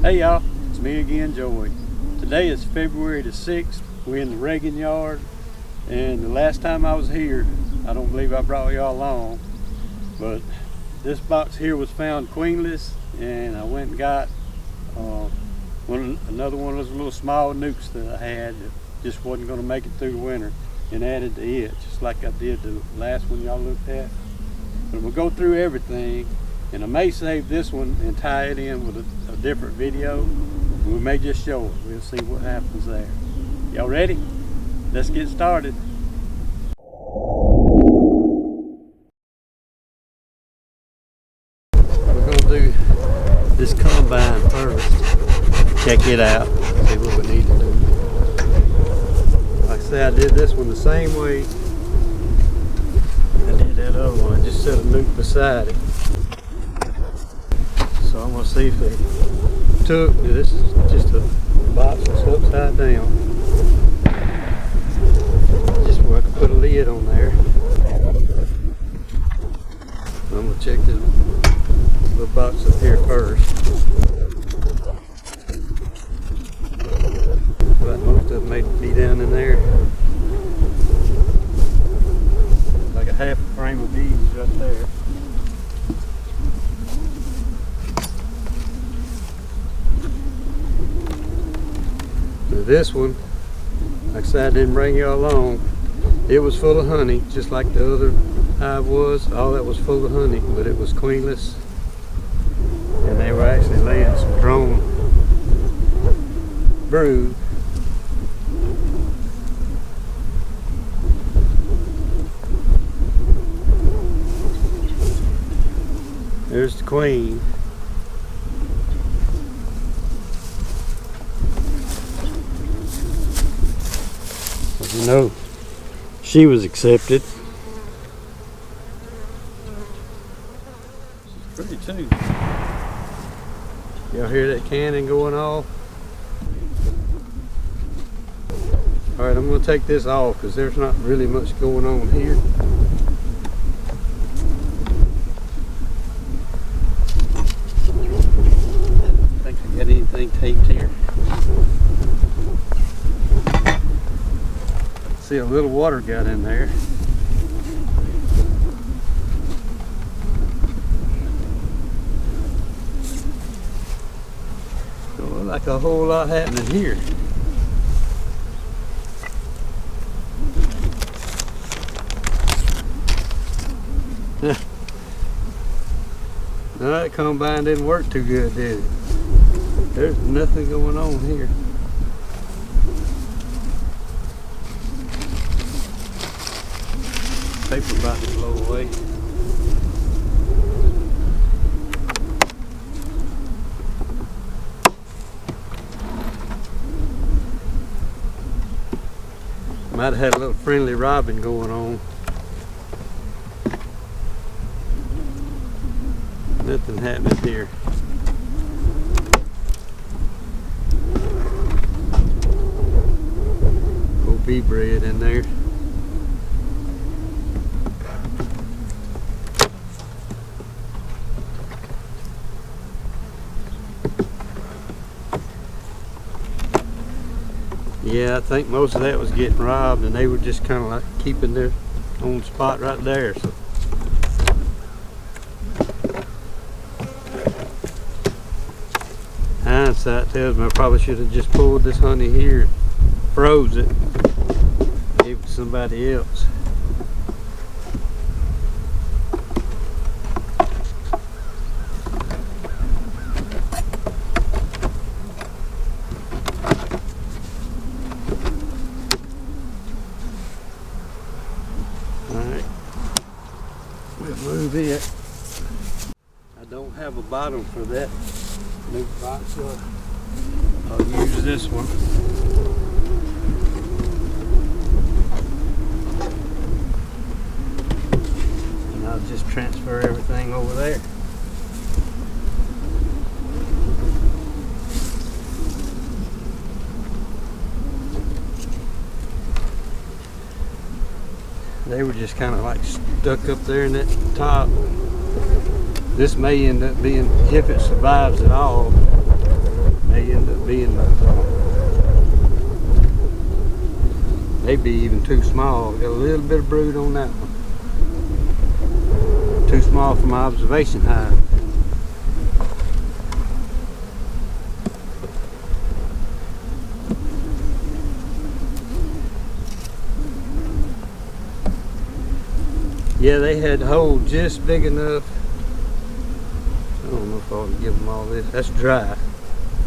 Hey y'all, it's me again, Joey. Today is February the 6th. We're in the Regan yard, and the last time I was here, I don't believe I brought y'all along, but this box here was found queenless, and I went and got another one of those little small nukes that I had that just wasn't going to make it through the winter, and added to it, just like I did the last one y'all looked at. But we'll go through everything, and I may save this one and tie it in with a different video. We may just show it. We'll see what happens there. Y'all ready? Let's get started. We're going to do this combine first. Check it out. See what we need to do. Like I said, I did this one the same way I did that other one. I just set a nuke beside it. So I'm going to see if they took. This is just a box that's upside down. Just where I can put a lid on there. I'm going to check this little box up here first. But most of them may be down in there. Like a half a frame of beads right there. This one, like I said, I didn't bring y'all along. It was full of honey, just like the other hive was. All that was full of honey, but it was queenless. And they were actually laying some drone brood. There's the queen. You know, she was accepted. She's pretty too. Y'all hear that cannon going off? Alright, I'm going to take this off because there's not really much going on here. I don't think I got anything taped here. See, a little water got in there. Don't look like a whole lot happening here. No, that combine didn't work too good, did it? There's nothing going on here. Paper about to blow away. Might have had a little friendly robbing going on. Nothing happening here. Old bee bread in there. Yeah, I think most of that was getting robbed, and they were just kind of like keeping their own spot right there. So hindsight tells me I probably should have just pulled this honey here, froze it, gave it to somebody else. Move it. I don't have a bottom for that new box, so I'll use this one. And I'll just transfer everything over there. They were just kind of like stuck up there in that top. This may end up being, if it survives at all, Maybe even too small. Got a little bit of brood on that one. Too small for my observation hive. Yeah, they had the hole just big enough. I don't know if I ought to give them all this. That's dry.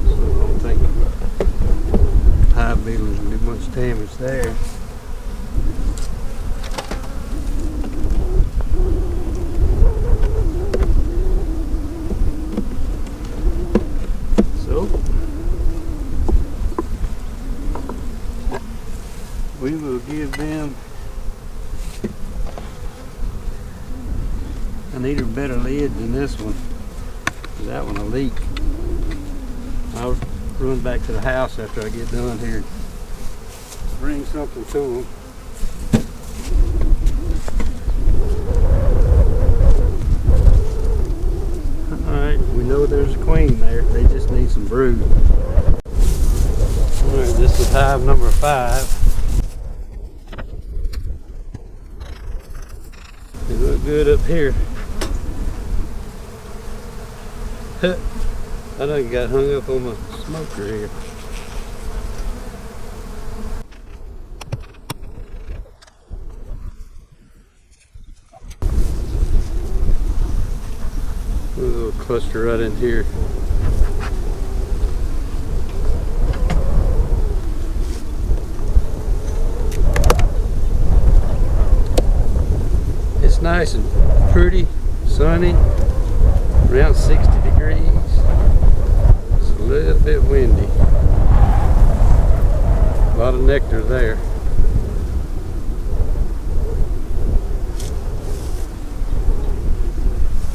So I don't think hive beetles will do much damage there. So we will give them I need a better lid than this one. That one will leak. I'll run back to the house after I get done here. Bring something to them. Alright, we know there's a queen there. They just need some brood. Alright, this is hive number 5. They look good up here. I done got hung up on my smoker here. A little cluster right in here. It's nice and pretty, sunny. Around 60 degrees. It's a little bit windy. A lot of nectar there.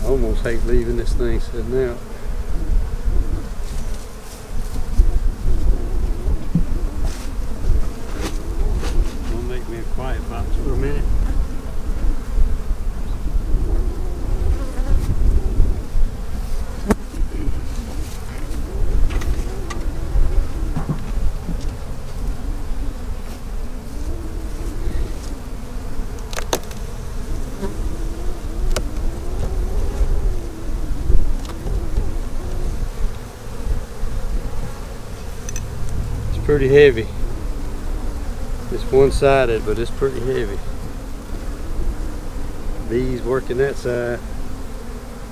I almost hate leaving this thing sitting out. Gonna make me a quiet box for a minute. Pretty heavy. It's one-sided, but it's pretty heavy. Bees working that side.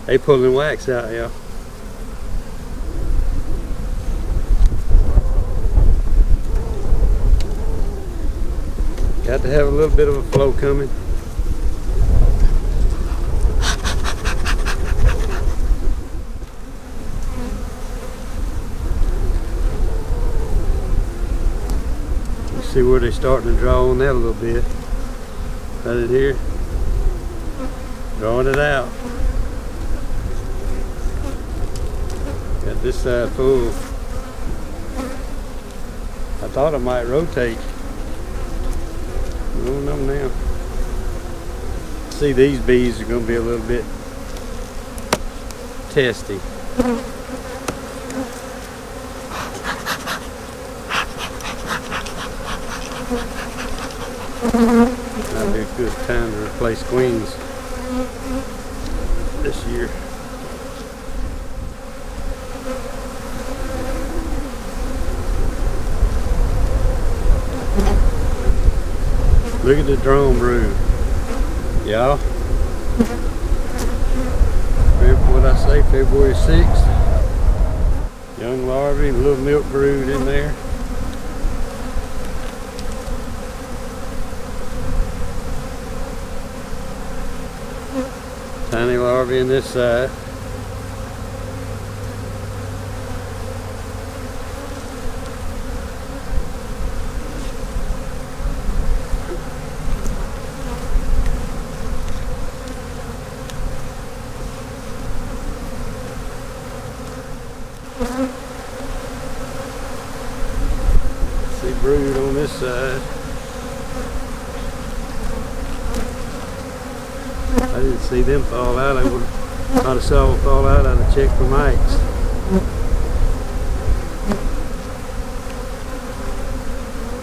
They pulling wax out, y'all. Got to have a little bit of a flow coming. See where they're starting to draw on that a little bit. Right in here. Drawing it out. Got this side full. I thought I might rotate. I don't know now. See, these bees are going to be a little bit testy. That'd be a good time to replace queens this year. Look at the drone brood, y'all. What I say, February 6th. Young larvae, little milk brood in there. Tiny larvae in this side. See brood on this side. I didn't see them fall out. I would have saw them fall out. I'd have checked for mites.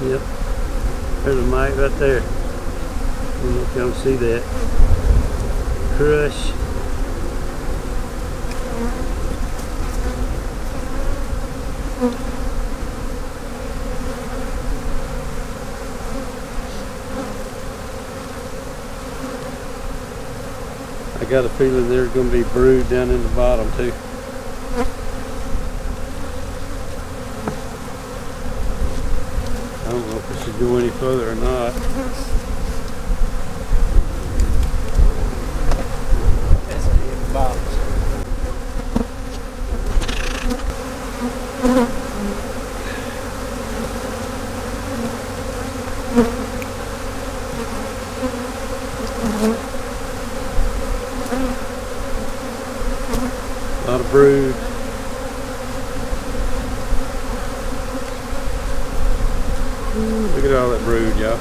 Yep. There's a mite right there. I don't know if y'all see that. Crush. I got a feeling there's going to be brood down in the bottom too. I don't know if we should go any further or not. That's a big box. A lot of brood. Look at all that brood, y'all.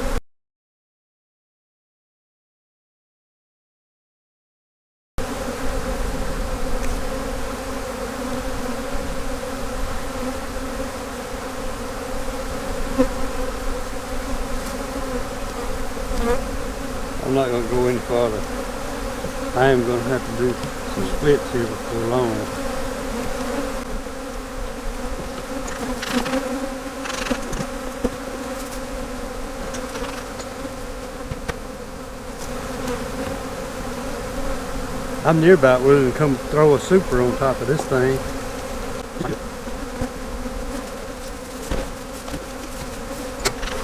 I'm not going to go any farther. I am going to have to do some splits here before long. I'm near about willing to come throw a super on top of this thing.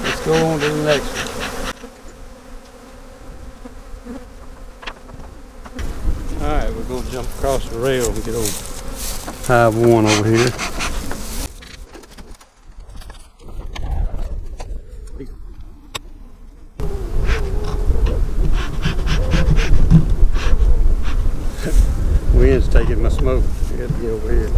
Let's go on to the next one. Alright, we're going to jump across the rail and get over Hive 1 over here. Wind's taking my smoke. I got to get over here.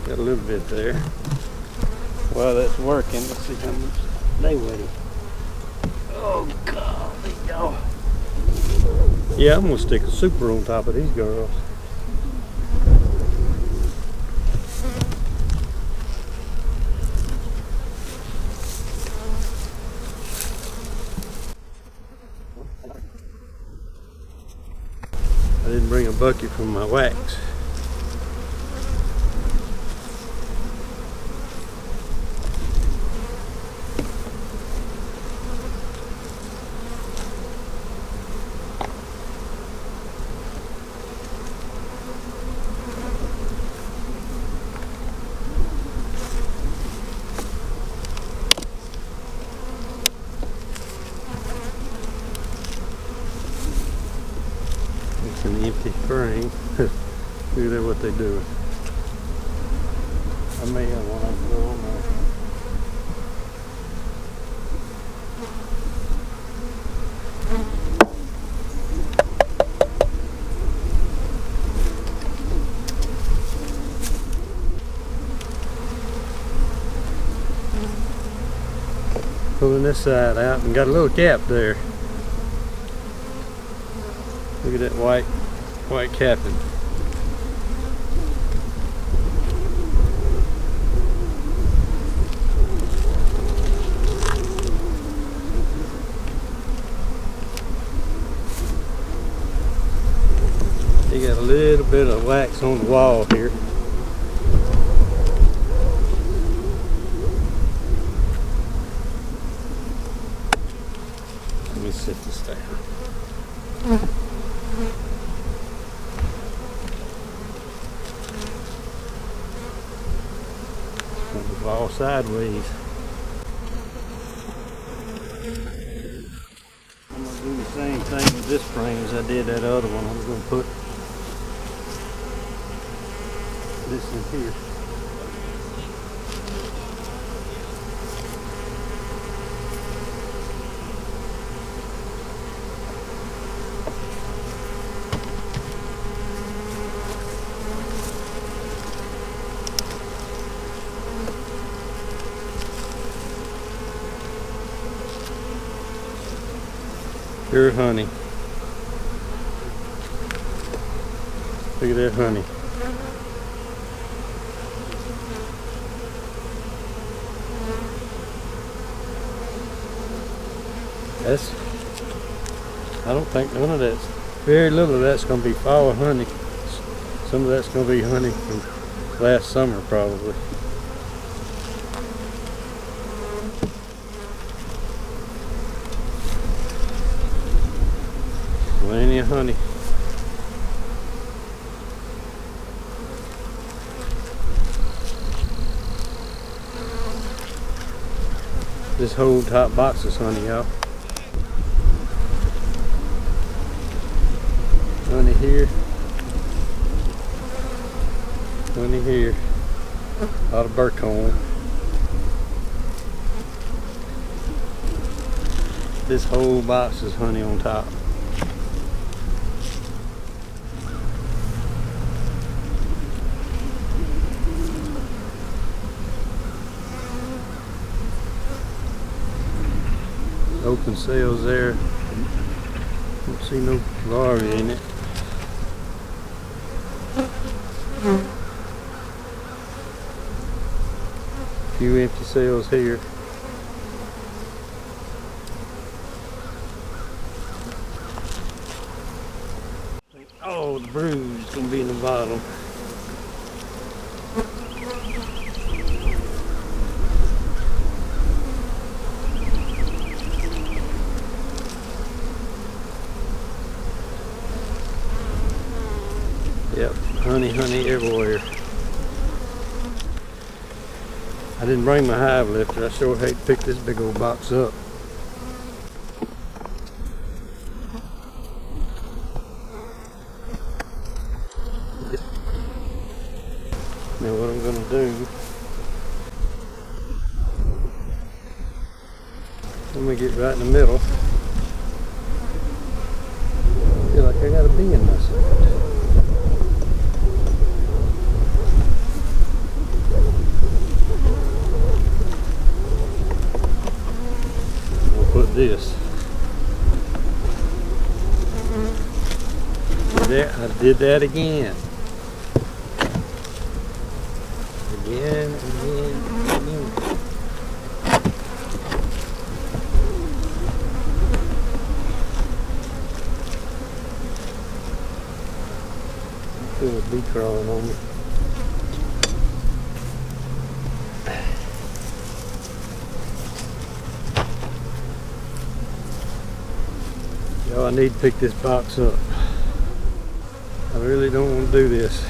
Got a little bit there. Well, that's working. Let's see how much they weigh. Oh, golly, y'all. Yeah, I'm going to stick a super on top of these girls. I didn't bring a bucket from my wax. It's an empty frame. Look at what they do. I may have one I can go on there. Pulling this side out and got a little gap there. Look at that white capping. You got a little bit of wax on the wall here. Let me sit this down. All sideways. I'm going to do the same thing with this frame as I did that other one. I'm going to put this in here. Pure honey. Look at that honey. That's, I don't think none of that's, very little of that's going to be fall honey. Some of that's going to be honey from last summer probably. Plenty of honey. This whole top box is honey, y'all. Honey here. Honey here. A lot of burr comb. This whole box is honey on top. Open cells there. Don't see no larvae in it. A few empty cells here. Oh, the brood is going to be in the bottom. Yep, honey, honey everywhere. I didn't bring my hive lifter. I sure hate to pick this big old box up. Now what I'm gonna do, let me get right in the middle. I feel like I got a bee in my suit. Put this. I did that again. Again. I feel a bee crawling on me. Yo, I need to pick this box up. I really don't want to do this.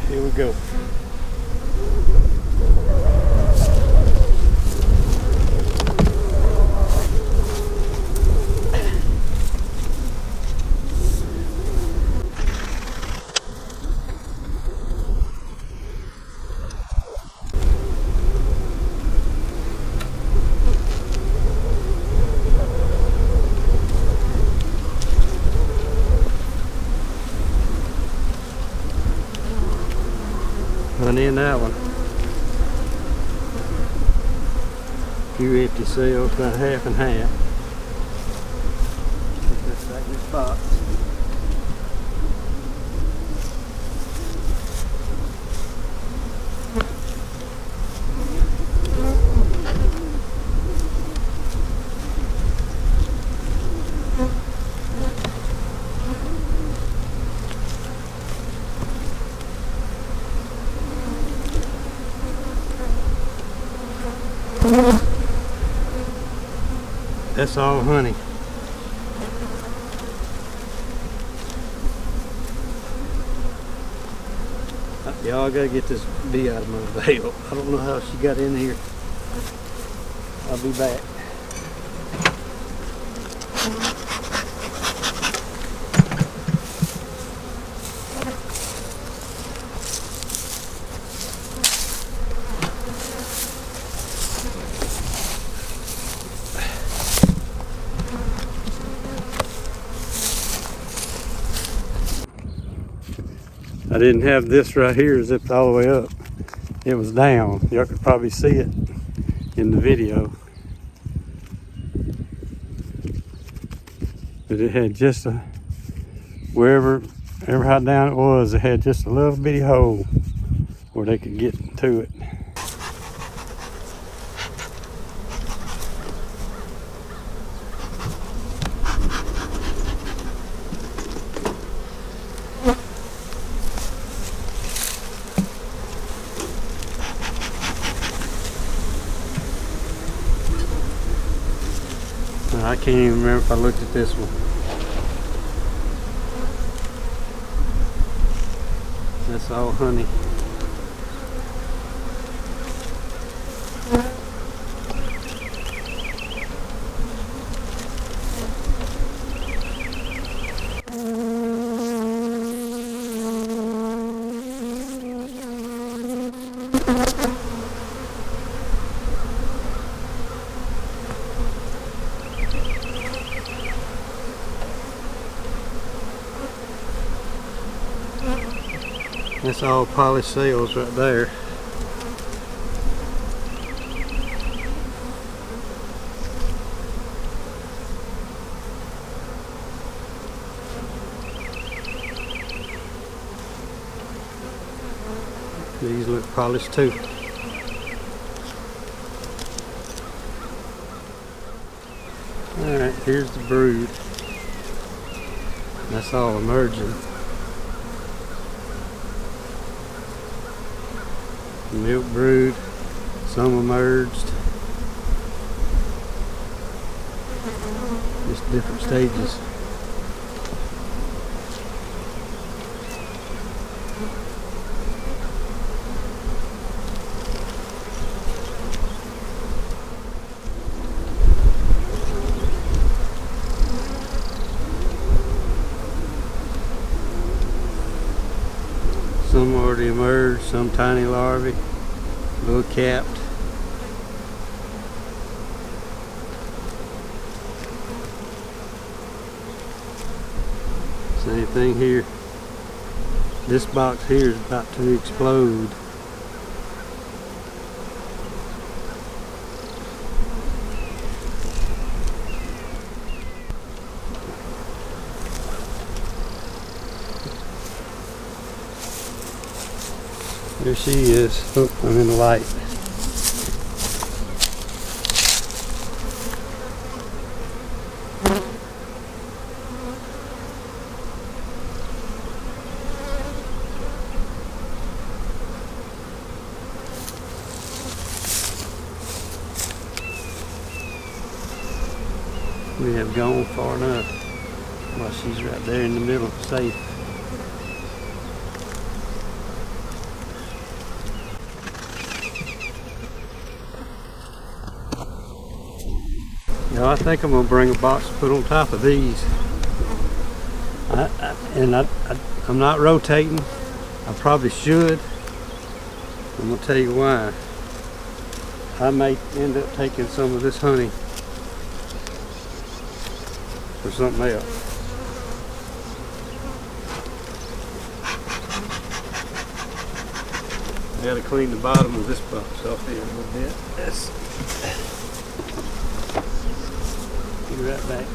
Here we go. Honey in that one. A few empty cells, about half and half. Just like this box. That's all honey. Y'all gotta get this bee out of my veil. I don't know how she got in here. I'll be back. I didn't have this right here zipped all the way up. it was down. Y'all could probably see it in the video. But it had just a, wherever how down it was, it had just a little bitty hole where they could get to it. I can't even remember if I looked at this one. That's all honey. That's all polished cells right there. These look polished too. Alright, here's the brood. That's all emerging. Milk brood, some emerged. Just different stages. Some already emerged, some tiny larvae, little capped. Same thing here. This box here is about to explode. There she is. Oh, I'm in the light. We have gone far enough. Well, she's right there in the middle, safe. Now I think I'm gonna bring a box to put on top of these. I'm not rotating. I probably should. I'm gonna tell you why. I may end up taking some of this honey for something else. I gotta clean the bottom of this box off here a little bit. Be right back.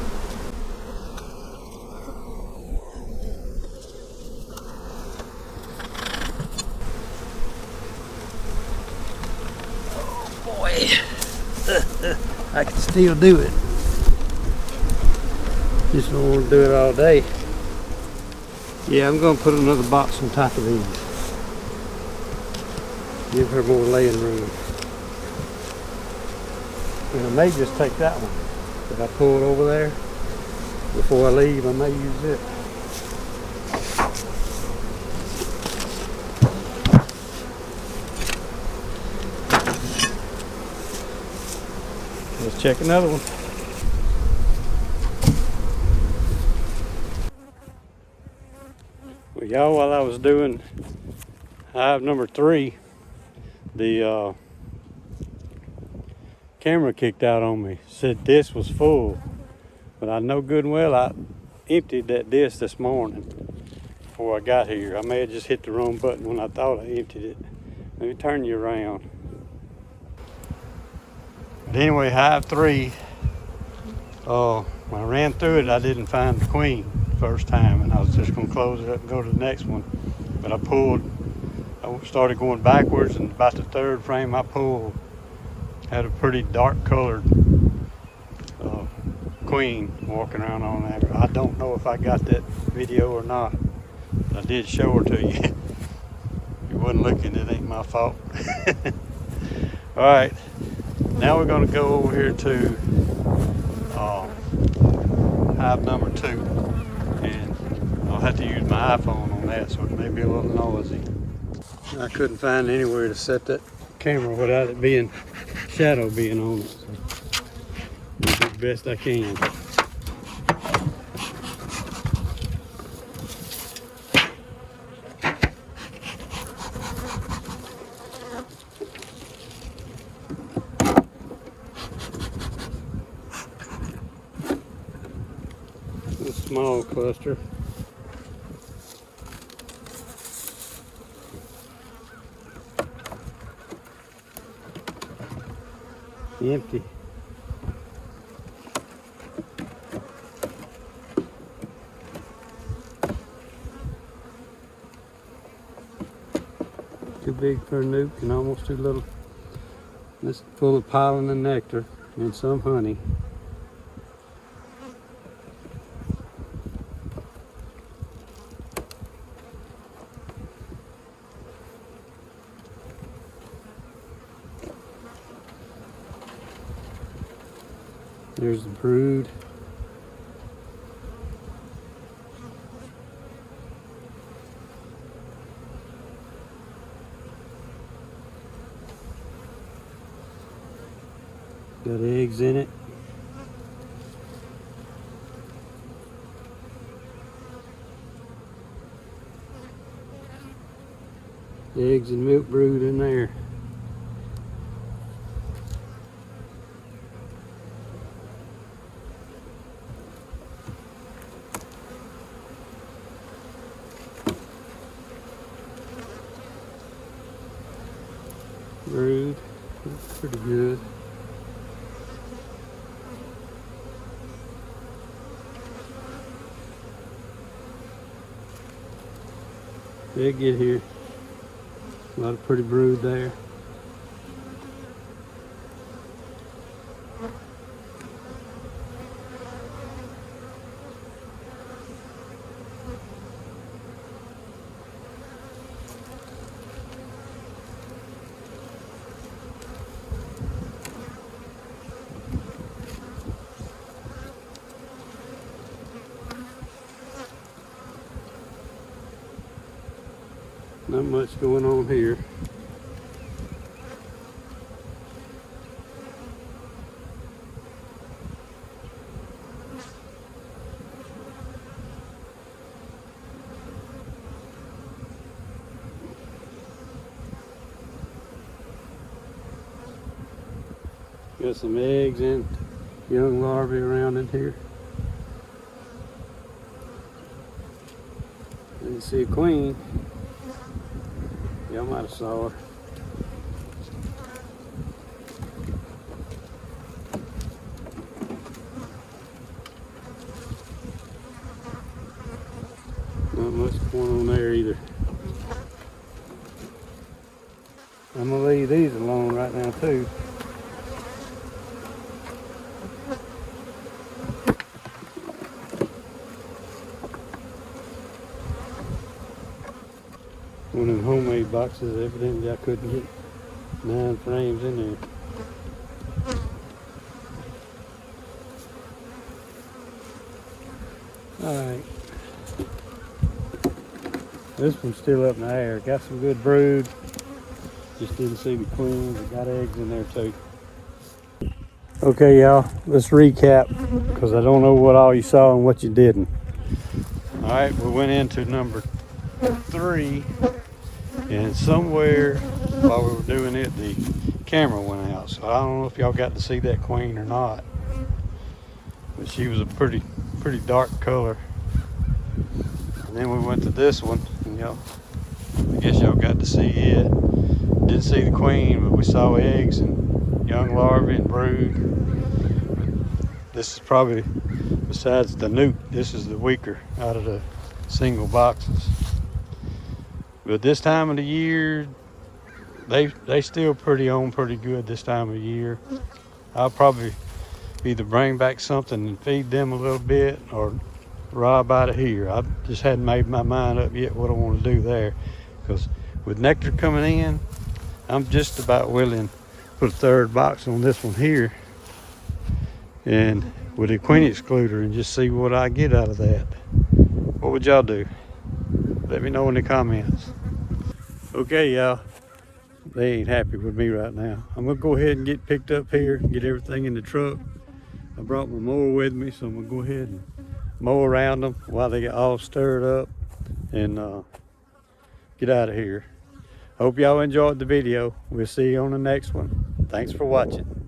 Oh boy, I can still do it. Just don't want to do it all day. Yeah, I'm going to put another box on top of these. Give her more laying room. And I may just take that one. If I pull it over there before I leave, I may use it. Let's check another one. Well, y'all, while I was doing hive number 3, the camera kicked out on me. Said this was full, but I know good and well I emptied that disc this morning before I got here. I may have just hit the wrong button when I thought I emptied it, Let me turn you around. But anyway, Hive 3, when I ran through it, I didn't find the queen first time, and I was just gonna close it up and go to the next one. But I started going backwards, and about the third frame I pulled had a pretty dark colored queen walking around on there. I don't know if I got that video or not. I did show her to you. If you wasn't looking, it ain't my fault. All right, now we're gonna go over here to hive number 2, and I'll have to use my iPhone on that, so it may be a little noisy. I couldn't find anywhere to set that camera without it being shadow being on it, so I'll do the best I can. A small cluster. Empty. Too big for a nuke and almost too little. This is full of pollen and nectar and some honey. There's the brood. Got eggs in it. Eggs and milk brood in there. Brood, looks pretty good. They get here. A lot of pretty brood there. Not much going on here. Got some eggs and young larvae around in here. Didn't see a queen. Y'all might have saw her. Not much going on there either. I'm gonna leave these alone right now too. One of them homemade boxes, evidently I couldn't get 9 frames in there. Alright. This one's still up in the air. Got some good brood. Just didn't see the queens. It got eggs in there too. Okay, y'all, let's recap because I don't know what all you saw and what you didn't. Alright, we went into number 3. And somewhere while we were doing it, the camera went out. So I don't know if y'all got to see that queen or not. But she was a pretty dark color. And then we went to this one, and y'all, I guess y'all got to see it. Didn't see the queen, but we saw eggs and young larvae and brood. This is probably, besides the nuke, this is the weaker out of the single boxes. But this time of the year, they still pretty good this time of year. I'll probably either bring back something and feed them a little bit or rob out of here. I just hadn't made my mind up yet what I want to do there, because with nectar coming in, I'm just about willing to put a third box on this one here and with a queen excluder and just see what I get out of that. What would y'all do? Let me know in the comments. Okay, y'all, they ain't happy with me right now. I'm gonna go ahead and get picked up here, get everything in the truck. I brought my mower with me, so I'm gonna go ahead and mow around them while they get all stirred up and get out of here. Hope y'all enjoyed the video. We'll see you on the next one. Thanks for watching.